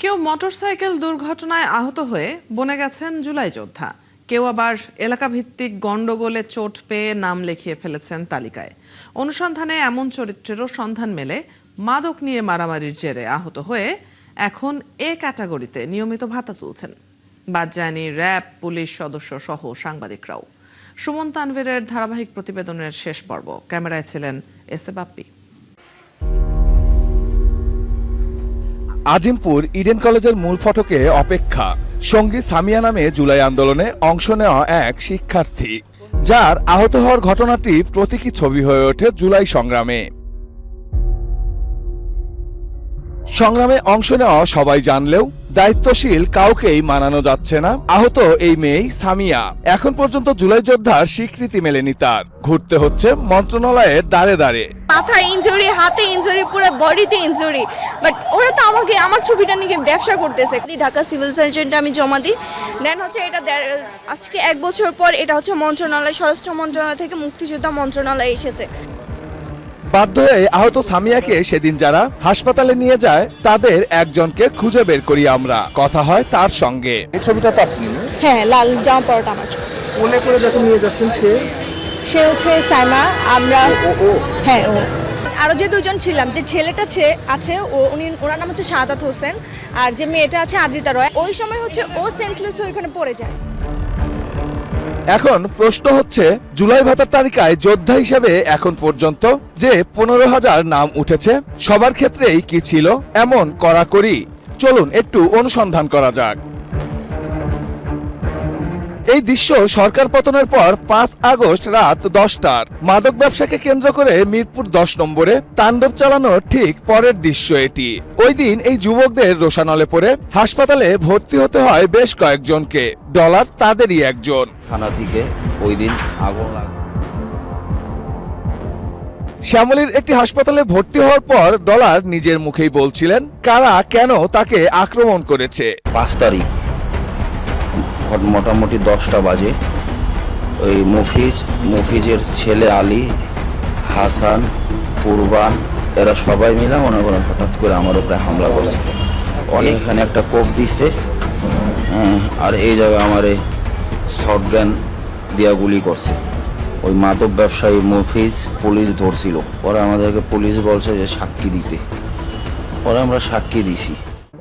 কেউ মোটরসাইকেল দুর্ঘটনায় আহত হয়ে বনে গেছেন জুলাই যোদ্ধা, কেউ আবার এলাকা ভিত্তিক গন্ডগোলে চোট পেয়ে নাম লিখিয়ে ফেলেছেন তালিকায়। অনুসন্ধানে এমন চরিত্রেরও সন্ধান মেলে মাদক নিয়ে মারামারির জেরে আহত হয়ে এখন এ ক্যাটাগরিতে নিয়মিত ভাতা তুলছেন বাদজানি, র্যাব, পুলিশ সদস্য সহ সাংবাদিকরাও। সুমন তানভীরের ধারাবাহিক প্রতিবেদনের শেষ পর্ব, ক্যামেরায় ছিলেন S A Bappi. Azimpur Eden কলেজের মূল ফটকে অপেক্ষা সঙ্গী সামিয়া নামে জুলাই আন্দোলনে অংশ নেওয়া এক শিক্ষার্থী, যার আহত হওয়ার ঘটনাটি প্রতীকী ছবি হয়ে ওঠে জুলাই সংগ্রামে। সংগ্রামে অংশ নেওয়া সবাই জানলেও দায়িত্বশীল কাউকেই মানানো যাচ্ছে না আহত এই মেয়ে সামিয়া। এখন পর্যন্ত জুলাই যোদ্ধার স্বীকৃতি মেলেনি তার, ঘুরতে হচ্ছে মন্ত্রণালয়ের দাঁড়ে দাঁড়ে। মাথায় ইনজুরি, হাতে ইনজুরি, পুরো বডিতে ইনজুরি, বাট ওরা তো আমাকে আমার ছবিটা নিয়ে ব্যবসা করতেছে। ঢাকা সিভিল সার্জনটা আমি জমা দিই, দেন হচ্ছে এটা আজকে 1 বছর পর এটা হচ্ছে মন্ত্রণালয়, স্বরাষ্ট্র মন্ত্রণালয় থেকে মুক্তিযোদ্ধা মন্ত্রণালয়ে এসেছে। বাধ্য হয়ে আহত সামিয়াকে সেদিন যারা হাসপাতালে নিয়ে যায় তাদের একজনকে খুঁজে বের করি আমরা। কথা হয় তার সঙ্গে। এই ছবিটা তো আপনি? হ্যাঁ, লাল জামা পরাটা আমার ছবি। কোলে করে যখন নিয়ে যাচ্ছেন সে হচ্ছে সাইমা। আমরা হ্যাঁ, ও আরো যে দুজন ছিলাম, যে ছেলেটা আছে ওনার নাম হচ্ছে শাহাদাত হোসেন, আর যে মেয়েটা আছে আদ্রিতা রয়। ওই সময় হচ্ছে ও সেন্সলেস হয়ে ওখানে পড়ে যায়। এখন প্রশ্ন হচ্ছে, জুলাই ভাতার তালিকায় যোদ্ধা হিসেবে এখন পর্যন্ত যে 15,000 নাম উঠেছে, সবার ক্ষেত্রেই কি ছিল এমন কড়াকড়ি? চলুন একটু অনুসন্ধান করা যাক। এই দৃশ্য সরকার পতনের পর 5 আগস্ট রাত 10টার মাদক ব্যবসাকে কেন্দ্র করে মিরপুর 10 নম্বরে তাণ্ডব চালানোর ঠিক পরের দৃশ্য এটি। ওই দিন এই যুবকদের রোষানলে পড়ে হাসপাতালে ভর্তি হতে হয় বেশ কয়েকজনকে। ডলার তাদেরই একজন। থানা থেকে ওই দিন আগুন লাগে। শ্যামলীর একটি হাসপাতালে ভর্তি হওয়ার পর ডলার নিজের মুখেই বলছিলেন কারা কেন তাকে আক্রমণ করেছে। 5 তারিখ মোটামুটি 10টা বাজে ওই মুফিজের ছেলে আলী, হাসান, কুরবান এরা সবাই মিলে মনে করেন হঠাৎ করে আমার উপরে হামলা করছে। অনেক এখানে একটা কোপ দিছে, আর এই জায়গায় আমার শটগান দিয়া গুলি করছে। ওই মাদক ব্যবসায়ী মুফিজ পুলিশ ধরছিল, পরে আমাদেরকে পুলিশ বলছে যে সাক্ষী দিতে, পরে আমরা সাক্ষী দিছি।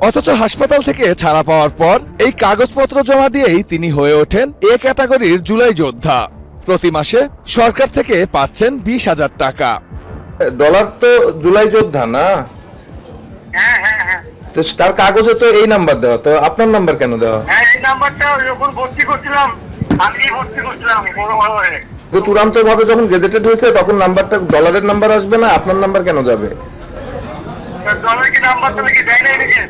অথচ হাসপাতাল থেকে ছাড়া পাওয়ার পর এই কাগজপত্র জমা দিয়েই তিনি হয়ে ওঠেন এ ক্যাটাগরির জুলাই যোদ্ধা। প্রতি মাসে সরকার থেকে পাচ্ছেন 20,000 টাকা। ডলার তো জুলাই যোদ্ধা না? তো তার কাগজে তো এই নাম্বার দেওয়া, তো আপনার নাম্বার কেন দেওয়া? এই নাম্বারটা যখন ভর্তি করছিলাম আমি ভর্তি করছিলাম বড় হয়ে। তো চূড়ান্ত ভাবে যখন গেজেটেড হয়েছে তখন নাম্বারটা ডলারের নাম্বার আসবে না, আপনার নাম্বার কেন যাবে? ডলার কি নাম্বার তো কি দেয় নাই নাকি?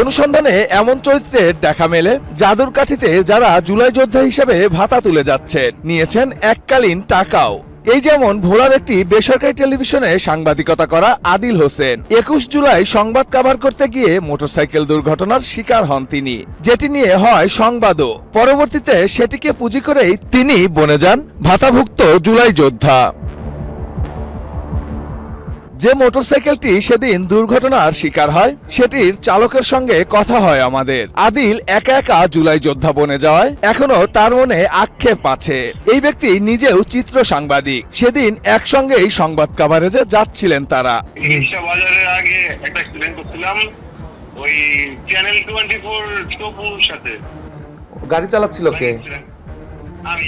অনুসন্ধানে এমন চরিত্রের দেখা মেলে জাদুর কাঠিতে যারা জুলাই যোদ্ধা হিসেবে ভাতা তুলে যাচ্ছেন, নিয়েছেন এককালীন টাকাও। এই যেমন ভোলার একটি বেসরকারি টেলিভিশনে সাংবাদিকতা করা আদিল হোসেন। 21 জুলাই সংবাদ কভার করতে গিয়ে মোটরসাইকেল দুর্ঘটনার শিকার হন তিনি, যেটি নিয়ে হয় সংবাদও। পরবর্তীতে সেটিকে পুঁজি করেই তিনি বনে যান ভাতাভুক্ত জুলাই যোদ্ধা। যে মোটরসাইকেলটি সেদিন দুর্ঘটনার শিকার হয় সেটির চালকের সঙ্গে কথা হয় আমাদের। আদিল একা একা জুলাই যোদ্ধা বনে যাওয়ায় এখনো তার মনে আক্ষেপ আছে। এই ব্যক্তি নিজেও চিত্র সাংবাদিক। সেদিন একসঙ্গেই সংবাদ কভারেজে যাচ্ছিলেন তারা। বাজারের আগে একটা অ্যাক্সিডেন্ট করছিলাম ওই চ্যানেল 24 টপুর সাথে। গাড়ি চালাচ্ছিল কে? আমি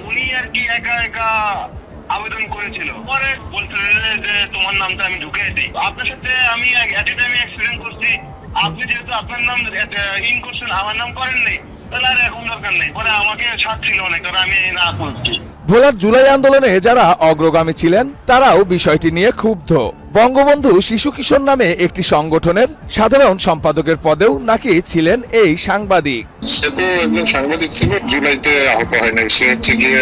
উনি আর কি একা একা আবেদন করেছিল, পরে বলছিল যে তোমার নামটা আমি ঢুকিয়ে দিই। আপনার সাথে আমি একই টাইমে অ্যাক্সিডেন্ট করছি, আপনি যেহেতু আপনার নাম ইন করছেন আমার নাম করেন নাই, তাহলে আর এখন দরকার নেই। পরে আমাকে ছাড়ছিল অনেক, কারণ আমি না করছি। ভোলার জুলাই আন্দোলনে যারা অগ্রগামী ছিলেন তারাও বিষয়টি নিয়ে ক্ষুব্ধ। বঙ্গবন্ধু শিশু কিশোর নামে একটি সংগঠনের সাধারণ সম্পাদকের পদেও নাকি ছিলেন এই সাংবাদিক। সে তো একজন সাংবাদিক ছিল, জুলাইতে আহত হয় নাই। সে হচ্ছে গিয়ে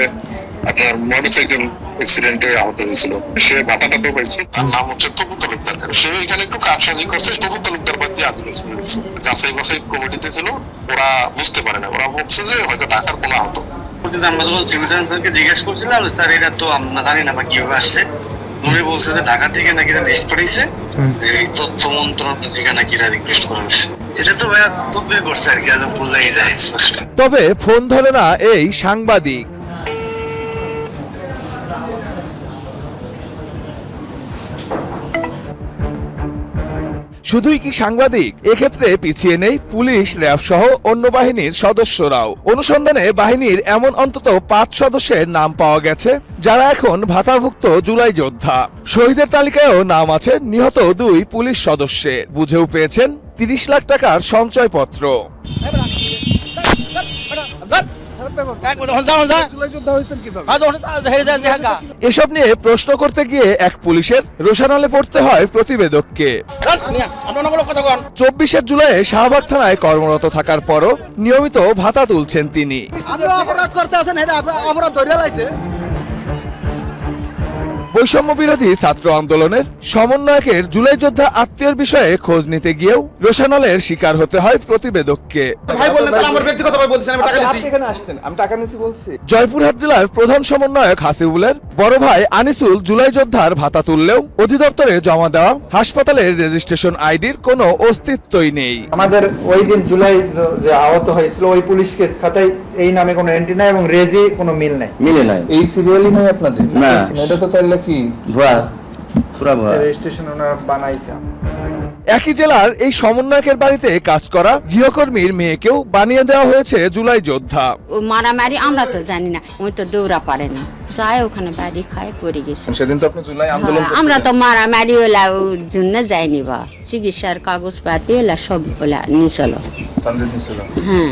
আপনার মোটরসাইকেল অ্যাক্সিডেন্টে আহত হয়েছিল। সে ভাতাটা তো পাইছে। তার নাম হচ্ছে তপু তালুকদার। সে এখানে একটু কারসাজি করছে। তপু তালুকদার বাদ দিয়ে আদিল হোসেন যাচাই বাছাই কমিটিতে ছিল, ওরা বুঝতে পারে না, ওরা ভাবছে যে হয়তো টাকার কোনো আহত। আমরা যখন সিভিল সার্জনকে জিজ্ঞেস করছিলাম, স্যার এটা তো আমরা জানি না বা কিভাবে আসছে, উনি বলছে যে ঢাকা থেকে নাকি লিস্ট পাঠিয়েছে, এই তথ্য মন্ত্রণালয় থেকে নাকি রিকোয়েস্ট করা হয়েছে। এটা তো ভাইয়া কপি করছে আর কি, একদম ভুলেই যায়। তবে ফোন ধরে না এই সাংবাদিক। শুধুই কি সাংবাদিক, এক্ষেত্রে পিছিয়ে নেই পুলিশ, র্যাব সহ অন্য বাহিনীর সদস্যরাও। অনুসন্ধানে বাহিনীর এমন অন্তত 5 সদস্যের নাম পাওয়া গেছে যারা এখন ভাতাভুক্ত জুলাই যোদ্ধা। শহীদের তালিকায়ও নাম আছে নিহত 2 পুলিশ সদস্যের। বুঝেও পেয়েছেন 30 লাখ টাকার সঞ্চয়পত্র। এসব নিয়ে প্রশ্ন করতে গিয়ে এক পুলিশের রোশানলে পড়তে হয় প্রতিবেদককে। 24 জুলাই শাহবাগ থানায় কর্মরত থাকার পরও নিয়মিত ভাতা তুলছেন তিনি। বৈষম্য বিরোধী ছাত্র আন্দোলনের সমন্বয়কের জুলাই যোদ্ধা আত্মীয়র বিষয়ে খোঁজ নিতে গিয়েও রোশানলের শিকার হতে হয় প্রতিবেদককে। জয়পুরহাট জেলার প্রধান সমন্বয়ক হাসিবুলের বড় ভাই আনিসুল জুলাই যোদ্ধার ভাতা তুললেও অধিদপ্তরে জমা দেওয়া হাসপাতালের রেজিস্ট্রেশন আইডির কোনো অস্তিত্বই নেই। আমাদের ওই দিন জুলাই যে আহত হয়েছিল ওই পুলিশ কেস খাতায় এই নামে কোনো এন্ট্রি নাই এবং রেজি কোনো মিল নাই। মিলে নাই, এই সিরিয়ালই নাই আপনাদের? না, এটা তো তাহলে কি ভুয়া, পুরা ভুয়া। রেজিস্ট্রেশন ওনারা বানাইছে। একই জেলার এই সমন্বয়কের বাড়িতে কাজ করা গৃহকর্মীর মেয়েকেও বানিয়ে দেওয়া হয়েছে জুলাই যোদ্ধা। ও মারামারি আমরা তো জানি না, ওই তো দৌড়া পারে না, যায় ওখানে বাড়ি খায় পড়ে গেছে। সেদিন তো আপনি জুলাই আন্দোলন হ্যাঁ, আমরা তো মারামারি ওলা ওর জন্য যাইনি বা চিকিৎসার কাগজপাতি ওলা সব ওলা নিচল। সঞ্জিত নিছিল, হ্যাঁ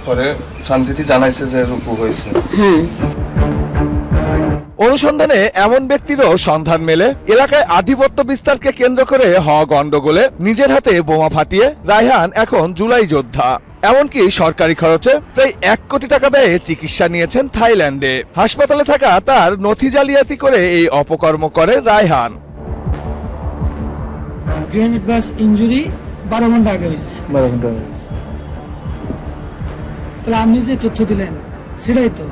পরে সঞ্জিতই জানাইছে যে রূপ হয়েছে। হ্যাঁ। অনুসন্ধানে এমন ব্যক্তিরও সন্ধান মেলে এলাকায় আধিপত্য বিস্তারকে কেন্দ্র করে হওয়া গন্ডগোলে নিজের হাতে বোমা ফাটিয়ে রায়হান এখন জুলাই যোদ্ধা। এমনকি সরকারি খরচে প্রায় 1 কোটি টাকা ব্যয়ে চিকিৎসা নিয়েছেন থাইল্যান্ডে। হাসপাতালে থাকা তার নথি জালিয়াতি করে এই অপকর্ম করে রায়হান। গ্রেনেড বাস ইনজুরি 12 ঘন্টা আগে হয়েছে। 12 ঘন্টা তাহলে আপনি যে তথ্য দিলেন সেটাই তো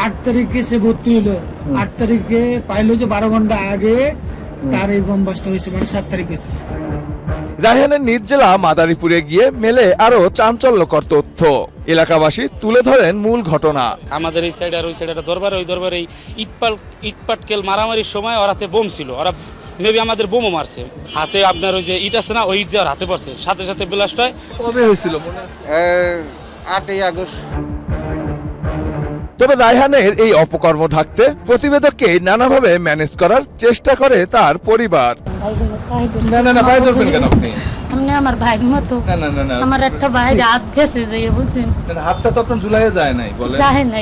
8 তারিখে সে ভর্তি হলো, 8 তারিখে পাইলো যে 12 ঘন্টা আগে তার এই বোম বাস্ট হয়েছে, মানে 7 তারিখ হয়েছে। রায়হানের নিজ জেলা মাদারীপুরে গিয়ে মেলে আরো চাঞ্চল্যকর তথ্য। এলাকাবাসী তুলে ধরেন মূল ঘটনা। আমাদের এই সাইড আর ওই সাইড একটা দরবারে, ওই দরবারে ইটপাটকেল মারামারির সময় ওর হাতে বোম ছিল, ওরা মেবি আমাদের বোমও মারছে। হাতে আপনার ওই যে ইট আছে না, ওই ইট যে ওর হাতে পড়ছে, সাথে সাথে ব্লাস্ট হয়। কবে হয়েছিল মনে আছে? 8ই আগস্ট। তবে রায়হানের এই অপকর্ম ঢাকতে প্রতিবেদককে নানাভাবে ম্যানেজ করার চেষ্টা করে তার পরিবার। না না না, ভাই ধরবেন কেন আপনি? আপনি আমার ভাইয়ের মতো, না না না না, আমার একটা ভাই হাত গেছে যে বুঝছেন, না, হাতটা তো আপনার জুলাইয়ে যায় নাই বলে। যায় না,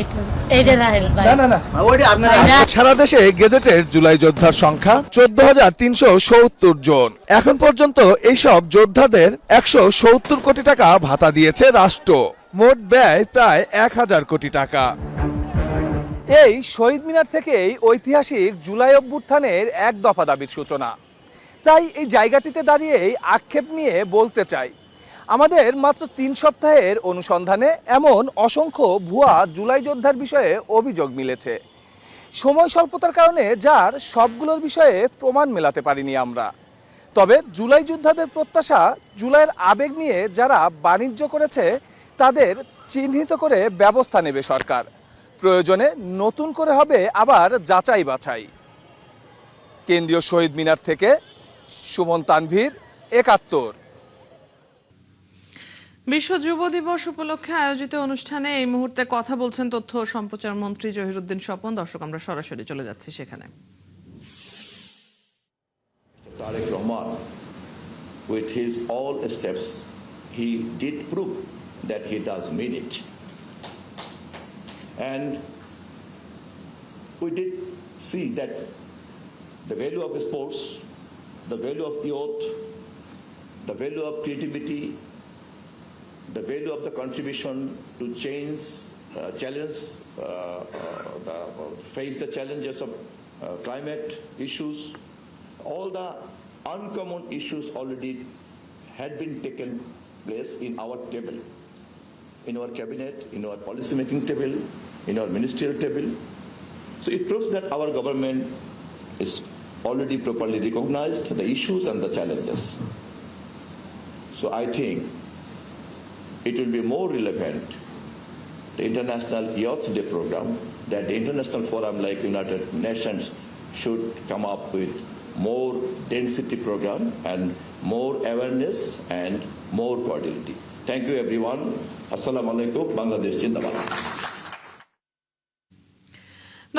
এইটা রাহেল ভাই। না না না, ওইটা আপনারা সারা দেশে গেজেটের জুলাই যোদ্ধার সংখ্যা 14,370 জন। এখন পর্যন্ত এইসব যোদ্ধাদের 170 কোটি টাকা ভাতা দিয়েছে রাষ্ট্র। মোট ব্যয় প্রায় 1000 কোটি টাকা। এই শহীদ মিনার থেকেই ঐতিহাসিক জুলাই অভ্যুত্থানের 1 দফা দাবির সূচনা। তাই এই জায়গাটিতে দাঁড়িয়েই আক্ষেপ নিয়ে বলতে চাই, আমাদের মাত্র 3 সপ্তাহের অনুসন্ধানে এমন অসংখ্য ভুয়া জুলাই যোদ্ধার বিষয়ে অভিযোগ মিলেছে। সময় স্বল্পতার কারণে যার সবগুলোর বিষয়ে প্রমাণ মেলাতে পারিনি আমরা। তবে জুলাই যোদ্ধাদের প্রত্যাশা, জুলাইয়ের আবেগ নিয়ে যারা বাণিজ্য করেছে তাদের চিহ্নিত করে ব্যবস্থা নেবে সরকার। প্রয়োজনে নতুন করে হবে আবার যাচাই বাছাই। কেন্দ্রীয় শহীদ মিনার থেকে সুমন তানভীর, ৭১। বিশ্ব যুব দিবস উপলক্ষে আয়োজিত অনুষ্ঠানে এই মুহূর্তে কথা বলছেন তথ্য ও সম্প্রচার মন্ত্রী জহিরুদ্দিন স্বপন। দর্শক, আমরা সরাসরি চলে যাচ্ছি সেখানে। Tariq Rahman, with his all steps, he did prove that he does mean it. And we did see that the value of sports, the value of youth, the value of creativity, the value of the contribution to change, face the challenges of climate issues, all the uncommon issues already had been taken place in our table, in our cabinet, in our policy making table, in our ministerial table. So it proves that our government is already properly recognized the issues and the challenges. So I think it will be more relevant, the International Youth Day program, that the international forum like United Nations should come up with more density program and more awareness and more cordiality. Thank you everyone. Assalamu alaikum. Bangladesh Jindabad.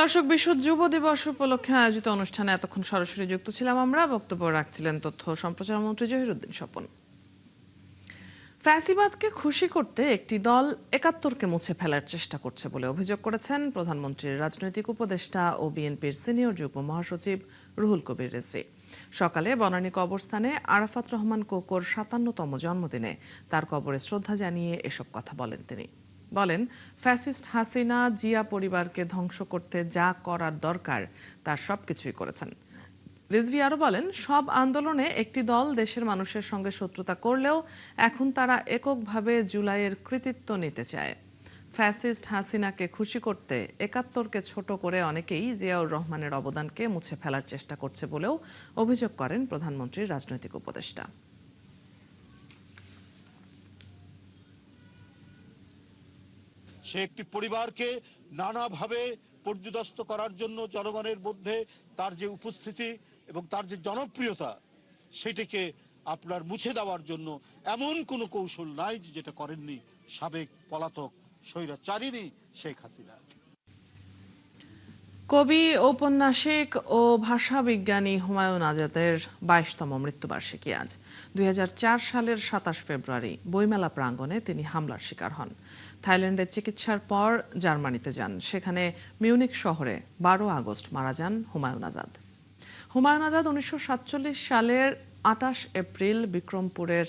দর্শক, বিশ্ব যুব দিবস উপলক্ষে আয়োজিত অনুষ্ঠানে এতক্ষণ সরাসরি যুক্ত ছিলাম আমরা। বক্তব্য রাখছিলেন তথ্য সম্প্রচার মন্ত্রী জহিরুদ্দিন স্বপন। ফ্যাসিবাদকে খুশি করতে একটি দল ৭১কে মুছে ফেলার চেষ্টা করছে বলে অভিযোগ করেছেন প্রধানমন্ত্রীর রাজনৈতিক উপদেষ্টা ও বিএনপির সিনিয়র যুগ্ম মহাসচিব রুহুল কবির রিজভী। সকালে বনানী কবরস্থানে আরাফাত রহমান কোকোর ৫৭তম জন্মদিনে তার কবরে শ্রদ্ধা জানিয়ে এসব কথা বলেন তিনি। বলেন, ফ্যাসিস্ট হাসিনা জিয়া পরিবারকে ধ্বংস করতে যা করার দরকার তার সবকিছুই করেছেন। রিজভী আরও বলেন, সব আন্দোলনে একটি দল দেশের মানুষের সঙ্গে শত্রুতা করলেও এখন তারা এককভাবে জুলাইয়ের কৃতিত্ব নিতে চায়। ফ্যাসিস্ট হাসিনাকে খুশি করতে ৭১কে ছোট করে অনেকেই জিয়াউর রহমানের অবদানকে মুছে ফেলার চেষ্টা করছে বলেও অভিযোগ করেন প্রধানমন্ত্রীর রাজনৈতিক উপদেষ্টা। সে একটি পরিবারকে নানাভাবে পর্যুদস্ত করার জন্য জনগণের মধ্যে তার যে উপস্থিতি এবং তার যে জনপ্রিয়তা সেটিকে আপনার মুছে দেওয়ার জন্য এমন কোনো কৌশল নাই যেটা করেননি সাবেক পলাতক স্বৈরাচারিণী শেখ হাসিনা। কবি, ঔপন্যাসিক ও ভাষাবিজ্ঞানী হুমায়ুন আজাদের ২২তম মৃত্যুবার্ষিকী আজ। ২০০৪ সালের ২৭ ফেব্রুয়ারি বইমেলা প্রাঙ্গণে তিনি হামলার শিকার হন। থাইল্যান্ডে চিকিৎসার পর জার্মানিতে যান। সেখানে মিউনিক শহরে ১২ আগস্ট মারা যান হুমায়ুন আজাদ। হুমায়ুন আজাদ ১৯৪৭ সালের ২৮ এপ্রিল বিক্রমপুরের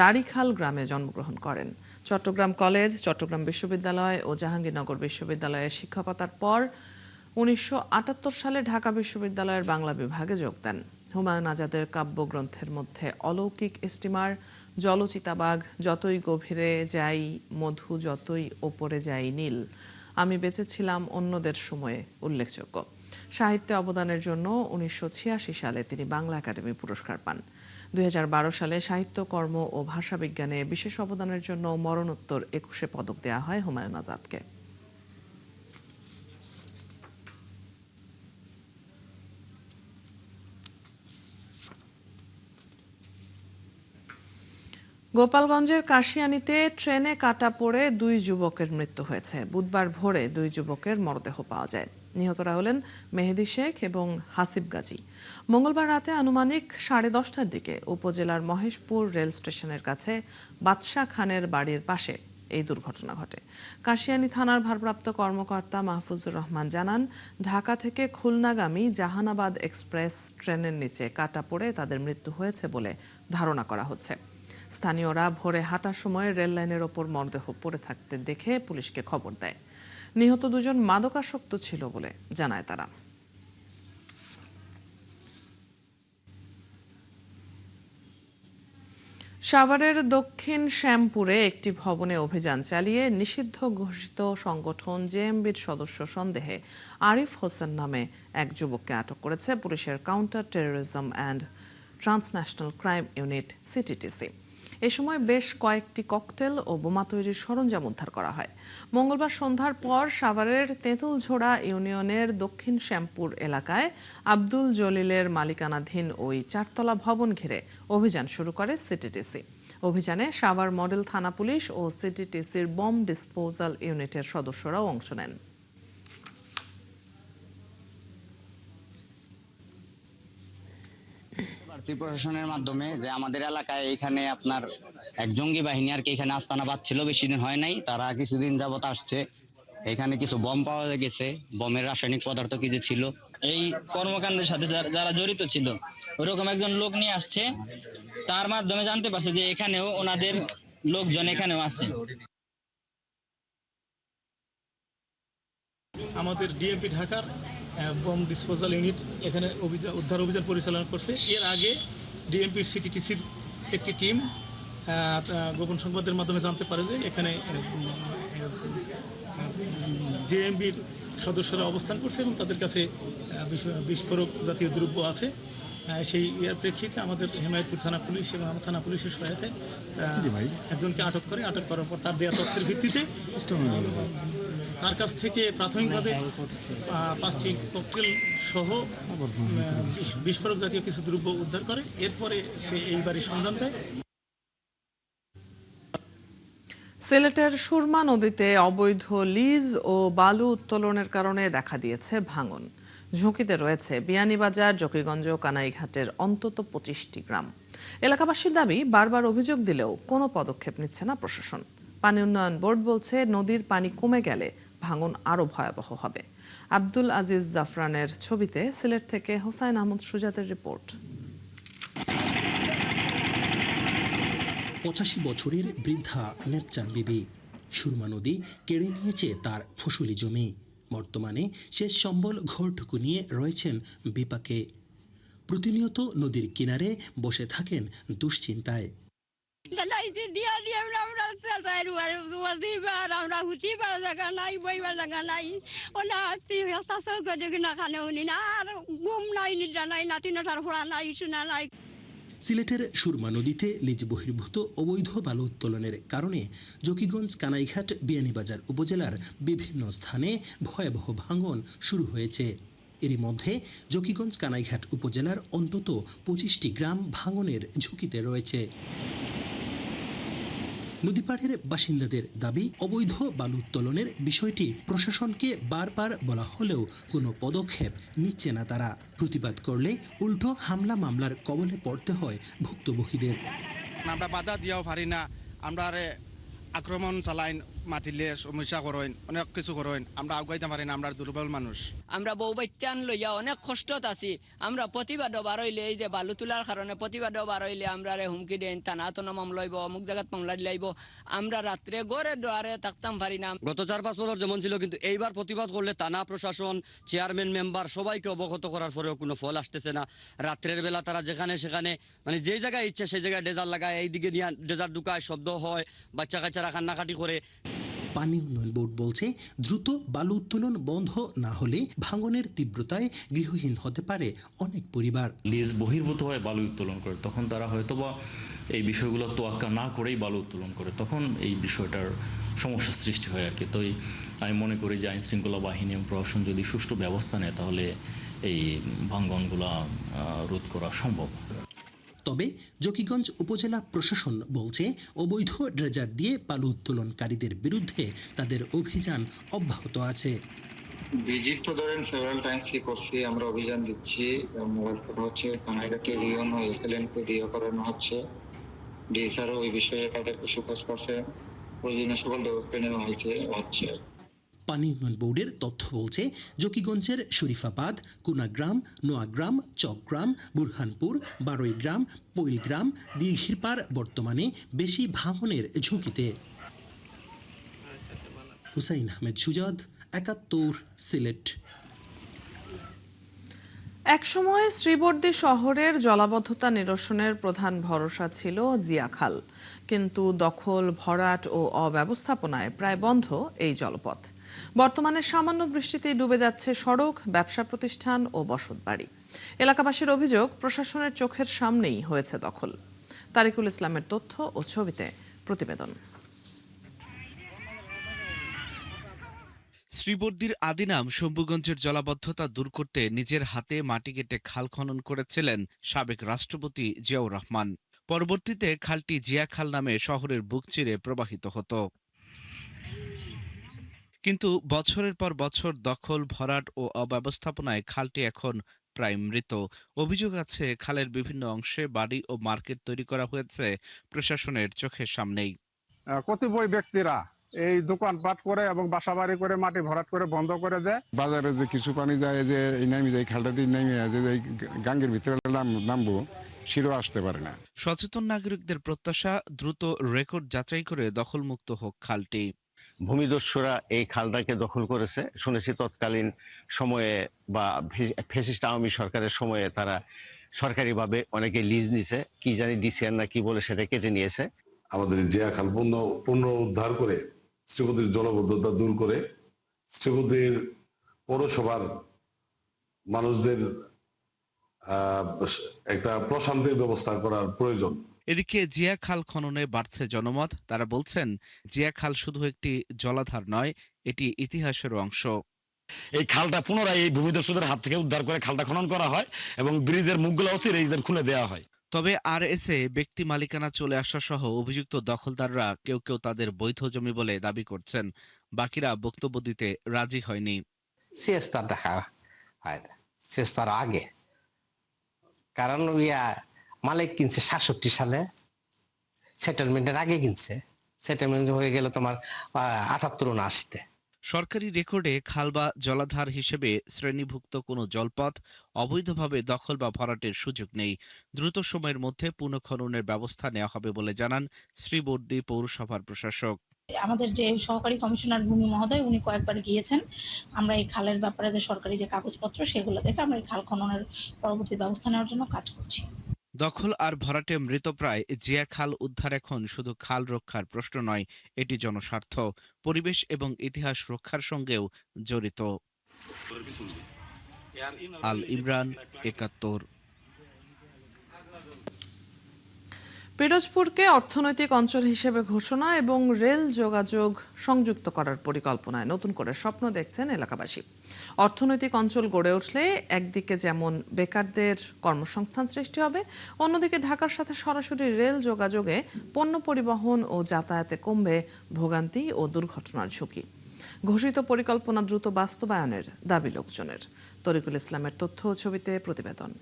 রাড়িখাল গ্রামে জন্মগ্রহণ করেন। চট্টগ্রাম কলেজ, চট্টগ্রাম বিশ্ববিদ্যালয় ও জাহাঙ্গীরনগর বিশ্ববিদ্যালয়ে শিক্ষকতার পর ১৯৭৮ সালে ঢাকা বিশ্ববিদ্যালয়ের বাংলা বিভাগে যোগ দেন। হুমায়ুন আজাদের কাব্যগ্রন্থের মধ্যে অলৌকিক স্টিমার, জলচিতাবাঘ, যতই গভীরে যাই মধু, যতই ওপরে যাই নীল, আমি বেঁচেছিলাম অন্যদের সময়ে উল্লেখযোগ্য। সাহিত্যে অবদানের জন্য ১৯৮৬ সালে তিনি বাংলা একাডেমি পুরস্কার পান। ২০১২ সালে সাহিত্যকর্ম ও ভাষাবিজ্ঞানে বিশেষ অবদানের জন্য মরণোত্তর ২১ পদক দেয়া হয় হুমায়ুন আজাদকে। গোপালগঞ্জের কাশিয়ানীতে ট্রেনে কাটা পড়ে ২ যুবকের মৃত্যু হয়েছে। বুধবার ভোরে ২ যুবকের মরদেহ পাওয়া যায়। নিহতরা হলেন মেহেদি শেখ এবং হাসিব গাজী। মঙ্গলবার রাতে আনুমানিক 10:30টার দিকে উপজেলার মহেশপুর রেল স্টেশনের কাছে বাদশাহ খানের বাড়ির পাশে এই দুর্ঘটনা ঘটে। কাশিয়ানী থানার ভারপ্রাপ্ত কর্মকর্তা মাহফুজুর রহমান জানান, ঢাকা থেকে খুলনাগামী জাহানাবাদ এক্সপ্রেস ট্রেনের নিচে কাটা পড়ে তাদের মৃত্যু হয়েছে বলে ধারণা করা হচ্ছে। স্থানীয়রা ভোরে হাঁটার সময় রেল লাইনের ওপর মরদেহ পড়ে থাকতে দেখে পুলিশকে খবর দেয়। নিহত 2 জন মাদকাসক্ত ছিল বলে জানায় তারা। সাভারের দক্ষিণ শ্যামপুরে একটি ভবনে অভিযান চালিয়ে নিষিদ্ধ ঘোষিত সংগঠন জেএমবির সদস্য সন্দেহে আরিফ হোসেন নামে এক যুবককে আটক করেছে পুলিশের counter terrorism and transnational crime unit CTTC. এ সময় বেশ কয়েকটি ককটেল ও বোমা তৈরির সরঞ্জাম উদ্ধার করা হয়। মঙ্গলবার সন্ধ্যার পর সাভারের তেঁতুলঝোড়া ইউনিয়নের দক্ষিণ শ্যামপুর এলাকায় আব্দুল জলিলের মালিকানাধীন ওই 4তলা ভবন ঘিরে অভিযান শুরু করে সিটিটিসি। অভিযানে সাভার মডেল থানা পুলিশ ও সিটিটিসির বম ডিসপোজাল ইউনিটের সদস্যরাও অংশ নেন। প্রশাসনের মাধ্যমে যে আমাদের এলাকায় এখানে আপনার এক জঙ্গি বাহিনী আর কি এখানে আস্তানা বাঁধছিল, বেশি দিন হয় নাই, তারা কিছুদিন যাবত আসছে। এখানে কিছু বম পাওয়া গেছে, বমের রাসায়নিক পদার্থ কিছু ছিল। এই কর্মকাণ্ডের সাথে যারা জড়িত ছিল ওরকম একজন লোক নিয়ে আসছে, তার মাধ্যমে জানতে পারছে যে এখানেও ওনাদের লোকজন এখানেও আছে। আমাদের ডিএমপি ঢাকার বম ডিসপোজাল ইউনিট এখানে উদ্ধার অভিযান পরিচালনা করছে। এর আগে ডিএমপির সিটিটিসির একটি টিম গোপন সংবাদের মাধ্যমে জানতে পারে যে এখানে জেএমবির সদস্যরা অবস্থান করছে এবং তাদের কাছে বিস্ফোরক জাতীয় দ্রব্য আছে। সেই এর প্রেক্ষিতে আমাদের হেমায়তপুর থানা পুলিশ এবং আমার থানা পুলিশের সহায়তায় একজনকে আটক করার পর তার দেওয়া তথ্যের ভিত্তিতে তার কাছ থেকে প্রাথমিকভাবে 5টি ককটেল সহ বিস্ফোরক জাতীয় কিছু দ্রব্য উদ্ধার করে। এরপরে সে এই বাড়ির সন্ধান দেয়। সিলেটের সুরমা নদীতে অবৈধ লিজ ও বালু উত্তোলনের কারণে দেখা দিয়েছে ভাঙন। ঝুঁকিতে রয়েছে বিয়ানীবাজার, জকিগঞ্জ, কানাইঘাটের অন্তত 25টি গ্রাম। এলাকাবাসীর দাবি, বারবার অভিযোগ দিলেও কোনো পদক্ষেপ নিচ্ছে না প্রশাসন। পানি উন্নয়ন বোর্ড বলছে নদীর পানি কমে গেলে ভাঙন আরও ভয়াবহ হবে। আব্দুল আজিজ জাফরানের ছবিতে সিলেট থেকে হোসাইন আহমদ সুজাতের রিপোর্ট। 85 বছরের বৃদ্ধা নেপচান বিবি। সুরমা নদী কেড়ে নিয়েছে তার ফসলি জমি। বর্তমানে শেষ সম্বল ঘরটুকু নিয়ে রয়েছেন বিপাকে। প্রতিনিয়ত নদীর কিনারে বসে থাকেন দুশ্চিন্তায়। সিলেটের সুরমা নদীতে লিজ বহির্ভূত অবৈধ বালু উত্তোলনের কারণে জকিগঞ্জ, কানাইঘাট, বিয়ানীবাজার উপজেলার বিভিন্ন স্থানে ভয়াবহ ভাঙন শুরু হয়েছে। এরই মধ্যে জকিগঞ্জ, কানাইঘাট উপজেলার অন্তত 25টি গ্রাম ভাঙনের ঝুঁকিতে রয়েছে। নদীপাড়ের বাসিন্দাদের দাবি, অবৈধ বালু উত্তোলনের বিষয়টি প্রশাসনকে বারবার বলা হলেও কোনো পদক্ষেপ নিচ্ছে না তারা। প্রতিবাদ করলে উল্টো হামলা মামলার কবলে পড়তে হয় ভুক্তভোগীদের। আমরা বাধা দিয়াও পারি না, আমরা আক্রমণ চালাইন, মাতিলে সমস্যা করেন, অনেক কিছু করেন, আমরা আগাইতে পারি না, আমরা দুর্বল মানুষ। আমরা বউ বাচ্চান লইয়া অনেক কষ্টত আছি। আমরা প্রতিবাদও বারইলে, এই যে বালু তোলার কারণে প্রতিবাদও বারইলে আমরা হুমকি দেন, থানা মামলা লইব, অমুক জায়গাত মামলা দিলাইব। আমরা রাত্রে গড়ে দোয়ারে থাকতাম পারি না। গত 4-5 বছর যেমন ছিল, কিন্তু এইবার প্রতিবাদ করলে থানা প্রশাসন, চেয়ারম্যান, মেম্বার সবাইকে অবগত করার পরেও কোনো ফল আসতেছে না। রাত্রের বেলা তারা যেখানে সেখানে মানে যে জায়গায় ইচ্ছে সেই জায়গায় ডেজার লাগায়, এইদিকে নিয়ে ডেজার ঢুকায়, শব্দ হয়, বাচ্চা কাচ্চারা কান্নাকাটি করে। পানি উন্নয়ন বোর্ড বলছে, দ্রুত বালু উত্তোলন বন্ধ না হলে ভাঙনের তীব্রতায় গৃহহীন হতে পারে অনেক পরিবার। লিজ বহির্ভূতভাবে বালু উত্তোলন করে, তখন তারা হয়তোবা এই বিষয়গুলো তোয়াক্কা না করেই বালু উত্তোলন করে, তখন এই বিষয়টার সমস্যার সৃষ্টি হয় আর কি। তো আমি মনে করি যে আইন শৃঙ্খলা বাহিনী এবং প্রশাসন যদি সুষ্ঠু ব্যবস্থা নেয় তাহলে এই ভাঙনগুলা রোধ করা সম্ভব। তবে জকিগঞ্জ উপজেলা প্রশাসন বলছে, অবৈধ ড্রেজার দিয়ে বালু উত্তোলনকারীদের বিরুদ্ধে তাদের অভিযান অব্যাহত আছে। ভিজিট তো ধরেন সেভারাল টাইমসই করছি, আমরা অভিযান দিচ্ছি। মোবাইল ফোন হচ্ছে, কানাইঘাটে রিয়ন ও এসএলএনকে রিও করানো হচ্ছে। ডিএসআরও ওই বিষয়ে তাদেরকে সুপারিশ করছে, প্রয়োজনীয় সকল ব্যবস্থা নেওয়া হচ্ছে। পানি উন্নয়ন বোর্ডের তথ্য বলছে, জকিগঞ্জের শরীফাবাদ, কুনাগ্রাম, নোয়াগ্রাম, চকগ্রাম, বুরহানপুর, বারৈগ্রাম, পৈলগ্রাম, দীঘিরপাড় বর্তমানে বেশি ভাঙনের ঝুঁকিতে। হুসাইন আহমেদ সুজাত, 71, সিলেট। একসময় শ্রীবর্দী শহরের জলাবদ্ধতা নিরসনের প্রধান ভরসা ছিল জিয়া খাল, কিন্তু দখল, ভরাট ও অব্যবস্থাপনায় প্রায় বন্ধ এই জলপথ। বর্তমানে সামান্য বৃষ্টিতেই ডুবে যাচ্ছে সড়ক, ব্যবসা প্রতিষ্ঠান ও বসতবাড়ি। এলাকাবাসীর অভিযোগ, প্রশাসনের চোখের সামনেই হয়েছে দখল। তারিকুল ইসলামের তথ্য ও ছবিতে প্রতিবেদন। শ্রীবর্দীর আদি নাম শম্ভুগঞ্জের জলাবদ্ধতা দূর করতে নিজের হাতে মাটি কেটে খাল খনন করেছিলেন সাবেক রাষ্ট্রপতি জিয়াউর রহমান। পরবর্তীতে খালটি জিয়া খাল নামে শহরের বুক চিরে প্রবাহিত হতো। কিন্তু বছরের পর বছর দখল, ভরাট ও অব্যবস্থাপনায় খালটি এখন প্রায় মৃত। অভিযোগ আছে, খালের বিভিন্ন অংশে বাড়ি ও মার্কেট তৈরি করা হয়েছে প্রশাসনের চোখের সামনেই। কতিপয় ব্যক্তিরা এই দোকানপাট করে এবং বাসা বাড়ি করে মাটি ভরাট করে বন্ধ করে দেয়। বাজারে যে কিছু পানি যায়, যে নামি যায়, খালটা দিয়ে নামে যে গাঙ্গের ভিতরে নামবো, সেটাও আসতে পারে না। সচেতন নাগরিকদের প্রত্যাশা, দ্রুত রেকর্ড যাচাই করে দখলমুক্ত হোক খালটি। ভূমিদস্যুরা এই খালটাকে দখল করেছে, শুনেছি তৎকালীন সময়ে বা ফ্যাসিস্ট আওয়ামী সরকারের সময়ে তারা সরকারিভাবে অনেকে লিজ নিছে, কি জানি ডিসিআর না কি বলে সেটা কেটে নিয়েছে। আমাদের জিয়া খাল পুনরুদ্ধার করে শ্রীবর্দীর জলাবদ্ধতা দূর করে শ্রীবর্দীর পৌরসভার মানুষদের একটা প্রশান্তির ব্যবস্থা করার প্রয়োজন। এদিকে জিয়া খাল খননে বাড়ছে জনমত। তারা বলছেন, জিয়া খাল শুধু একটি জলাধার নয়, এটি ইতিহাসের অংশ। এই খালটা পুনরায় এই ভূমিদস্যুদের হাত থেকে উদ্ধার করে খালটা খনন করা হয় এবং ব্রিজের মুখগুলো খুলে দেওয়া হয়। তবে আরএসএ ব্যক্তি মালিকানা চলে আসা সহ অভিযুক্ত দখলদাররা কেউ কেউ তাদের বৈধ জমি বলে দাবি করছেন, বাকিরা বক্তব্য দিতে রাজি হয়নি। শেষটা দেখা হয় না, শেষটার আগে, কারণ মালিক কিনছে 67 সালে, সেটেলমেন্টের আগে কিনছে, সেটেলমেন্ট হয়ে গেল তোমার 78-79-তে। সরকারি রেকর্ডে খাল বা জলাধার হিসেবে শ্রেণীভুক্ত কোনো জলপথ অবৈধভাবে দখল বা ভরাটের সুযোগ নেই। দ্রুত সময়ের মধ্যে পুনঃখননের ব্যবস্থা নেওয়া হবে বলে জানান শ্রীবর্দী পৌরসভার প্রশাসক। আমাদের যে সহকারী কমিশনার ভূমি মহোদয়, উনি কয়েকবার গিয়েছেন। আমরা এই খালের ব্যাপারে যে সরকারি যে কাগজপত্র, সেগুলো দেখে আমরা এই খাল খননের পরবর্তী ব্যবস্থা নেওয়ার জন্য কাজ করছি। দখল আর ভরাটে মৃতপ্রায় জিয়া খাল উদ্ধার এখন শুধু খাল রক্ষার প্রশ্ন নয়, এটি জনস্বার্থ, পরিবেশ এবং ইতিহাস রক্ষার সঙ্গেও জড়িত। আল ইমরান, ৭১। পিরোজপুরকে অর্থনৈতিক অঞ্চল হিসেবে ঘোষণা এবং রেল যোগাযোগ সংযুক্ত করার পরিকল্পনায় নতুন করে স্বপ্ন দেখছেন এলাকাবাসী। অর্থনৈতিক অঞ্চল গড়ে উঠলে একদিকে যেমন বেকারদের কর্মসংস্থান সৃষ্টি হবে, অন্যদিকে ঢাকার সাথে সরাসরি রেল যোগাযোগে পণ্য পরিবহন ও যাতায়াতে কমবে ভোগান্তি ও দুর্ঘটনার ঝুঁকি। ঘোষিত পরিকল্পনা দ্রুত বাস্তবায়নের দাবি লোকজনের। তরিকুল ইসলামের তথ্য ও ছবিতে প্রতিবেদন।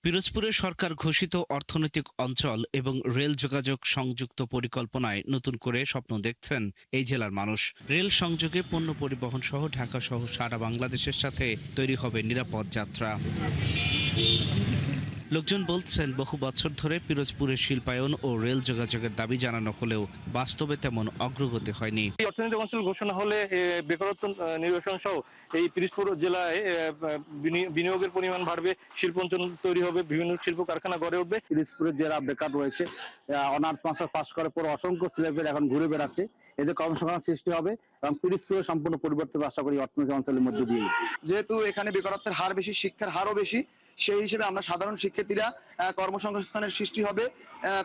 পিরোজপুরে সরকার ঘোষিত অর্থনৈতিক অঞ্চল এবং রেল যোগাযোগ সংযুক্ত পরিকল্পনায় নতুন করে স্বপ্ন দেখছেন এই জেলার মানুষ। রেল সংযোগে পণ্য পরিবহন সহ ঢাকা সহ সারা বাংলাদেশের সাথে তৈরি হবে নিরাপদ যাত্রা। লোকজন বলছেন, বহু বছর ধরে পিরোজপুরের শিল্পায়ন ও রেল যোগাযোগের দাবি জানানো হলেও বাস্তবে তেমন অগ্রগতি হয়নি। অর্থনৈতিক অঞ্চল ঘোষণা হলে বেকারত্ব নিরসন সহ এই পিরোজপুর জেলায় বিনিয়োগের পরিমাণ বাড়বে, শিল্প অঞ্চল তৈরি হবে, বিভিন্ন শিল্প কারখানা গড়ে উঠবে। পিরোজপুরের যারা বেকার রয়েছে, অনার্স মাস্টার পাস করার পর অসংখ্য ছেলেপেলে এখন ঘুরে বেড়াচ্ছে, এদের কর্মসংস্থান সৃষ্টি হবে এবং পিরোজপুরের সম্পূর্ণ পরিবর্তন আশা করি অর্থনৈতিক অঞ্চলের মধ্যে দিয়ে। যেহেতু এখানে বেকারত্বের হার বেশি, শিক্ষার হারও বেশি, সেই হিসেবে আমরা সাধারণ শিক্ষার্থীরা কর্মসংস্থানের সৃষ্টি হবে,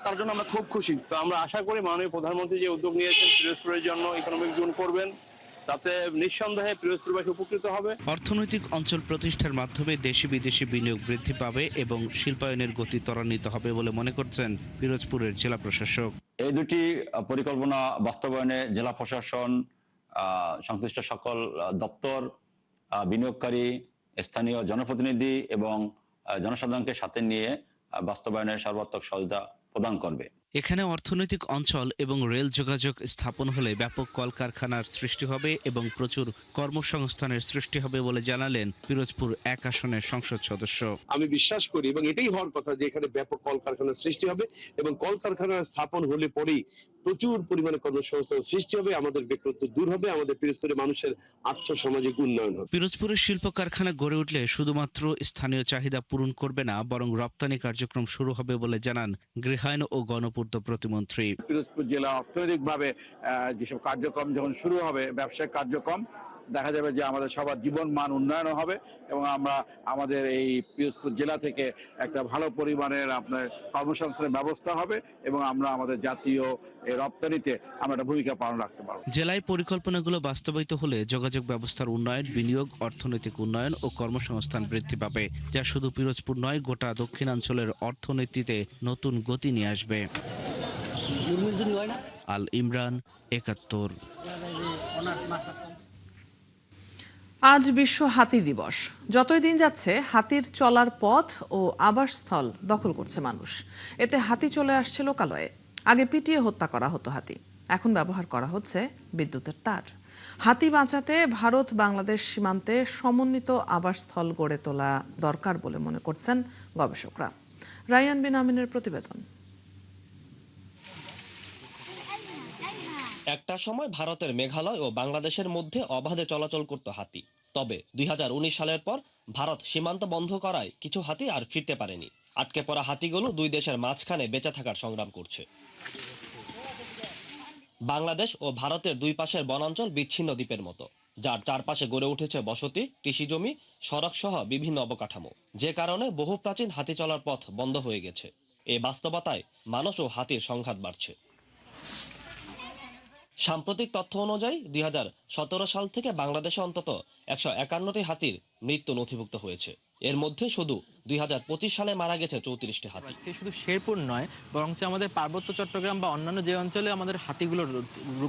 তার জন্য আমরা খুব খুশি। তো আমরা আশা করি মাননীয় প্রধানমন্ত্রী যে উদ্যোগ নিয়েছেন পিরোজপুরের জন্য ইকোনমিক জোন করবেন, তাতে নিঃসন্দেহে পিরোজপুরবাসী উপকৃত হবে। অর্থনৈতিক অঞ্চল প্রতিষ্ঠার মাধ্যমে দেশি বিদেশি বিনিয়োগ বৃদ্ধি পাবে এবং শিল্পায়নের গতি ত্বরান্বিত হবে বলে মনে করছেন পিরোজপুরের জেলা প্রশাসক। এই দুটি পরিকল্পনা বাস্তবায়নে জেলা প্রশাসন, সংশ্লিষ্ট সকল দপ্তর, বিনিয়োগকারী, স্থানীয় জনপ্রতিনিধি এবং জনসাধারণকে সাথে নিয়ে বাস্তবায়নের সর্বাত্মক সহযোগিতা প্রদান করবে। এখানে অর্থনৈতিক অঞ্চল এবং রেল যোগাযোগ স্থাপন হলে ব্যাপক কলকারখানার সৃষ্টি হবে এবং প্রচুর কর্মসংস্থানের সৃষ্টি হবে বলে জানালেন পিরোজপুর ১ আসনের সংসদ সদস্য। আমি বিশ্বাস করি এবং এটাই হওয়ার কথা যে এখানে ব্যাপক কলকারখানার সৃষ্টি হবে এবং কলকারখানার স্থাপন হলে পরেই প্রচুর পরিমাণে কর্মসংস্থান সৃষ্টি হবে, আমাদের বেকারত্ব দূর হবে, আমাদের পিরোজপুরের মানুষের আর্থসামাজিক উন্নয়ন হবে। পিরোজপুরের শিল্প কারখানা গড়ে উঠলে শুধুমাত্র স্থানীয় চাহিদা পূরণ করবে না, বরং রপ্তানি কার্যক্রম শুরু হবে বলে জানান গৃহায়ন ও গণপূর্ত প্রতিমন্ত্রী। পিরোজপুর জেলা অর্থনৈতিকভাবে যেসব কার্যক্রম যখন শুরু হবে, ব্যবসায়িক কার্যক্রম, দেখা যাবে যে আমাদের সবার জীবন মান উন্নয়ন হবে এবং আমরা আমাদের এই পিরোজপুর জেলা থেকে একটা ভালো পরিমাণের আপনার কর্মসংস্থানের ব্যবস্থা হবে এবং আমরা আমাদের জাতীয় রপ্তানিতে আমরা একটা ভূমিকা পালন রাখতে পারব। জেলায় পরিকল্পনাগুলো বাস্তবায়িত হলে যোগাযোগ ব্যবস্থার উন্নয়ন, বিনিয়োগ, অর্থনৈতিক উন্নয়ন ও কর্মসংস্থান বৃদ্ধি পাবে, যা শুধু পিরোজপুর নয়, গোটা দক্ষিণাঞ্চলের অর্থনীতিতে নতুন গতি নিয়ে আসবে। আল ইমরান, ৭১। আজ বিশ্ব হাতি দিবস। যতই দিন যাচ্ছে হাতির চলার পথ ও আবাসস্থল দখল করছে মানুষ। এতে হাতি চলে আসছে লোকালয়ে। আগে পিটিয়ে হত্যা করা হতো হাতি, এখন ব্যবহার করা হচ্ছে বিদ্যুতের তার। হাতি বাঁচাতে ভারত বাংলাদেশ সীমান্তে সমন্বিত আবাসস্থল গড়ে তোলা দরকার বলে মনে করছেন গবেষকরা। রায়ান বিন আমিনের প্রতিবেদন। একটা সময় ভারতের মেঘালয় ও বাংলাদেশের মধ্যে অবাধে চলাচল করত হাতি। তবে ২০১৯ সালের পর ভারত সীমান্ত বন্ধ করায় কিছু হাতি আর ফিরতে পারেনি। আটকে পড়া হাতিগুলো দুই দেশের মাঝখানে বেঁচে থাকার সংগ্রাম করছে। বাংলাদেশ ও ভারতের দুই পাশের বনাঞ্চল বিচ্ছিন্ন দ্বীপের মতো, যার চারপাশে গড়ে উঠেছে বসতি, কৃষিজমি, সড়ক সহ বিভিন্ন অবকাঠামো, যে কারণে বহু প্রাচীন হাতি চলার পথ বন্ধ হয়ে গেছে। এই বাস্তবতায় মানুষ ও হাতির সংঘাত বাড়ছে। সাম্প্রতিক তথ্য অনুযায়ী 2017 সাল থেকে বাংলাদেশে অন্তত 151টি হাতির মৃত্যু নথিভুক্ত হয়েছে। এর মধ্যে শুধু 2025 সালে মারা গেছে 34টি হাতি। শুধু শেরপুর নয়, বরং আমাদের পার্বত্য চট্টগ্রাম বা অন্যান্য যে অঞ্চলে আমাদের হাতিগুলো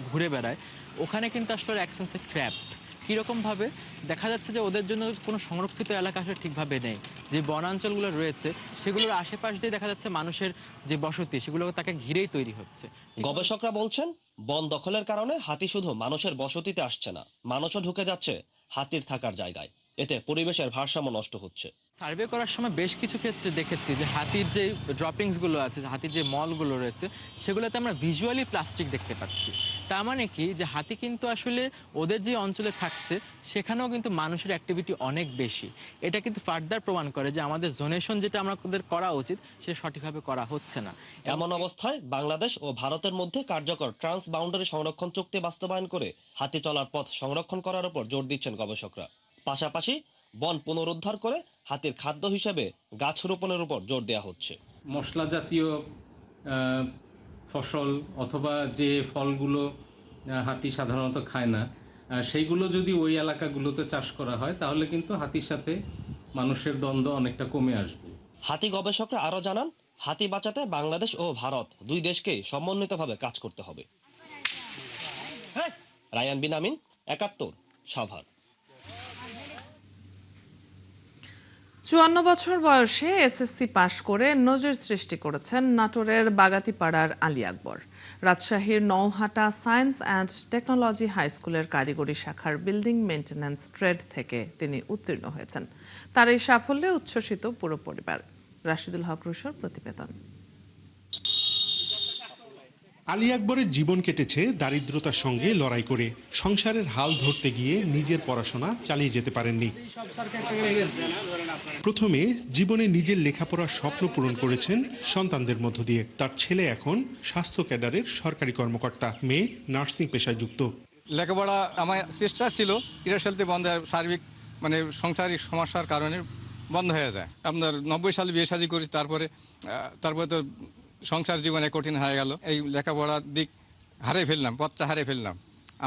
ঘুরে বেড়ায়, ওখানে কিন্তু আসলে অ্যাকসেন্সে ট্র্যাপড। কীরকমভাবে দেখা যাচ্ছে যে ওদের জন্য কোনো সংরক্ষিত এলাকা আসলে ঠিকভাবে নেই। যে বনাঞ্চলগুলো রয়েছে সেগুলোর আশেপাশ দিয়ে দেখা যাচ্ছে মানুষের যে বসতি, সেগুলো তাকে ঘিরেই তৈরি হচ্ছে। গবেষকরা বলছেন, বন দখলের কারণে হাতি শুধু মানুষের বসতিতে আসছে না, মানুষও ঢুকে যাচ্ছে হাতির থাকার জায়গায়। এতে পরিবেশের ভারসাম্য নষ্ট হচ্ছে। সার্ভে করার সময় বেশ কিছু ক্ষেত্রে দেখেছি যে হাতির যে ড্রপিংসগুলো আছে, হাতির যে মলগুলো রয়েছে, সেগুলোতে আমরা ভিজুয়ালি প্লাস্টিক দেখতে পাচ্ছি। তার মানে কি, যে হাতি কিন্তু আসলে ওদের যে অঞ্চলে থাকছে সেখানেও কিন্তু মানুষের অ্যাক্টিভিটি অনেক বেশি। এটা কিন্তু ফার্দার প্রমাণ করে যে আমাদের জোনেশন যেটা আমাদের করা উচিত সেটা সঠিকভাবে করা হচ্ছে না। এমন অবস্থায় বাংলাদেশ ও ভারতের মধ্যে কার্যকর ট্রান্স বাউন্ডারি সংরক্ষণ চুক্তি বাস্তবায়ন করে হাতি চলার পথ সংরক্ষণ করার উপর জোর দিচ্ছেন গবেষকরা। পাশাপাশি বন পুনরুদ্ধার করে হাতির খাদ্য হিসেবে গাছ রোপণের উপর জোর দেওয়া হচ্ছে। মশলা জাতীয় ফসল অথবা যে ফলগুলো হাতি সাধারণত খায় না, সেইগুলো যদি ওই এলাকাগুলোতে চাষ করা হয় তাহলে কিন্তু হাতির সাথে মানুষের দ্বন্দ্ব অনেকটা কমে আসবে। হাতি গবেষকরা আরও জানান, হাতি বাঁচাতে বাংলাদেশ ও ভারত দুই দেশকেই সমন্বিতভাবে কাজ করতে হবে। রায়ান বিন আমিন, 71, সাভার। 54 বছর বয়সে এসএসসি পাশ করে নজির সৃষ্টি করেছেন নাটোরের বাগাতিপাড়ার আলী আকবর। রাজশাহীর Nowhata science and technology high স্কুলের কারিগরি শাখার বিল্ডিং মেইনটেন্যান্স ট্রেড থেকে তিনি উত্তীর্ণ হয়েছেন। তার এই সাফল্যে উচ্ছ্বসিত পুরো পরিবার। রাশিদুল হক রুশোর প্রতিবেদন। আলী আকবরের জীবন কেটেছে দারিদ্রতার সঙ্গে লড়াই করে। সংসারের হাল ধরতে গিয়ে নিজের পড়াশোনা চালিয়ে যেতে পারেননি। প্রথমে জীবনে নিজের লেখাপড়ার স্বপ্ন পূরণ করেছেন সন্তানদের মধ্য দিয়ে। তার ছেলে এখন স্বাস্থ্য ক্যাডারের সরকারি কর্মকর্তা, মেয়ে নার্সিং পেশায় যুক্ত। লেখাপড়া আমার চেষ্টা ছিল 93 সালতে বন্ধ হয়, সার্বিক সাংসারিক সমস্যার কারণে বন্ধ হয়ে যায়। আপনার 90 সালে বিয়ে শাদী করি, তারপরে তো সংসার জীবনে কঠিন হয়ে গেল। এই লেখাপড়ার দিক হারিয়ে ফেললাম, পথটা হারিয়ে ফেললাম।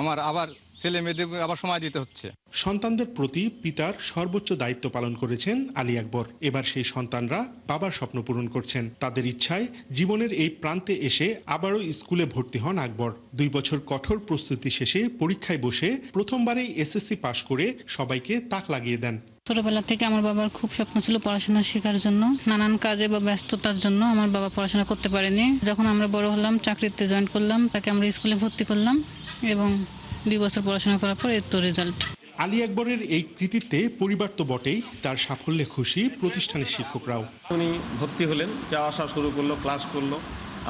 আমার আবার ছেলে মেয়েদের আবার সময় দিতে হচ্ছে। সন্তানদের প্রতি পিতার সর্বোচ্চ দায়িত্ব পালন করেছেন আলী আকবর। এবার সেই সন্তানরা বাবার স্বপ্ন পূরণ করছেন। তাদের ইচ্ছায় জীবনের এই প্রান্তে এসে আবারও স্কুলে ভর্তি হন আকবর। 2 বছর কঠোর প্রস্তুতি শেষে পরীক্ষায় বসে প্রথমবারেই এসএসসি পাশ করে সবাইকে তাক লাগিয়ে দেন। ছোটবেলা থেকে আমার বাবার খুব স্বপ্ন ছিল পড়াশোনা শেখার জন্য। নানান কাজে বা ব্যস্ততার জন্য আমার বাবা পড়াশোনা করতে পারেনি। যখন আমরা বড় হলাম, চাকরিতে জয়েন করলাম, তাকে আমরা স্কুলে ভর্তি করলাম এবং 2 বছর পড়াশোনা করার পর এর তো রেজাল্ট। আলী আকবরের এই কৃতিত্বে পরিবার তো বটেই, তার সাফল্যে খুশি প্রতিষ্ঠানের শিক্ষকরাও। উনি ভর্তি হলেন, যাওয়া আসা শুরু করলো, ক্লাস করলো,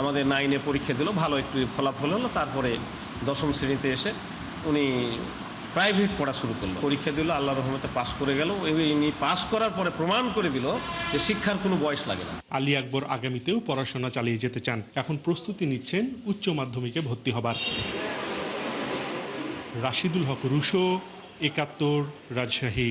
আমাদের 9-এ পরীক্ষা দিল, ভালো একটু ফলাফল হলো। তারপরে 10ম শ্রেণীতে এসে উনি প্রাইভেট পড়া শুরু করলো, পরীক্ষা দিল, আল্লাহর রহমতে পাস করে গেল। ইনি পাস করার পরে প্রমাণ করে দিল যে শিক্ষার কোনো বয়স লাগে না। আলী আকবর আগামীতেও পড়াশোনা চালিয়ে যেতে চান। এখন প্রস্তুতি নিচ্ছেন উচ্চ মাধ্যমিকে ভর্তি হবার। রাশিদুল হক রুশো, 71, রাজশাহী।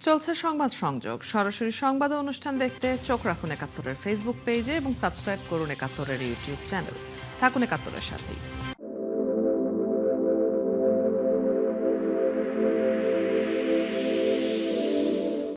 চলছে সংবাদ সংযোগ। সরাসরি সংবাদ অনুষ্ঠান দেখতে চোখ রাখুন 71-এর ফেসবুক পেজে এবং সাবস্ক্রাইব করুন 71-এর ইউটিউব চ্যানেল। থাকুন 71-এর সাথেই।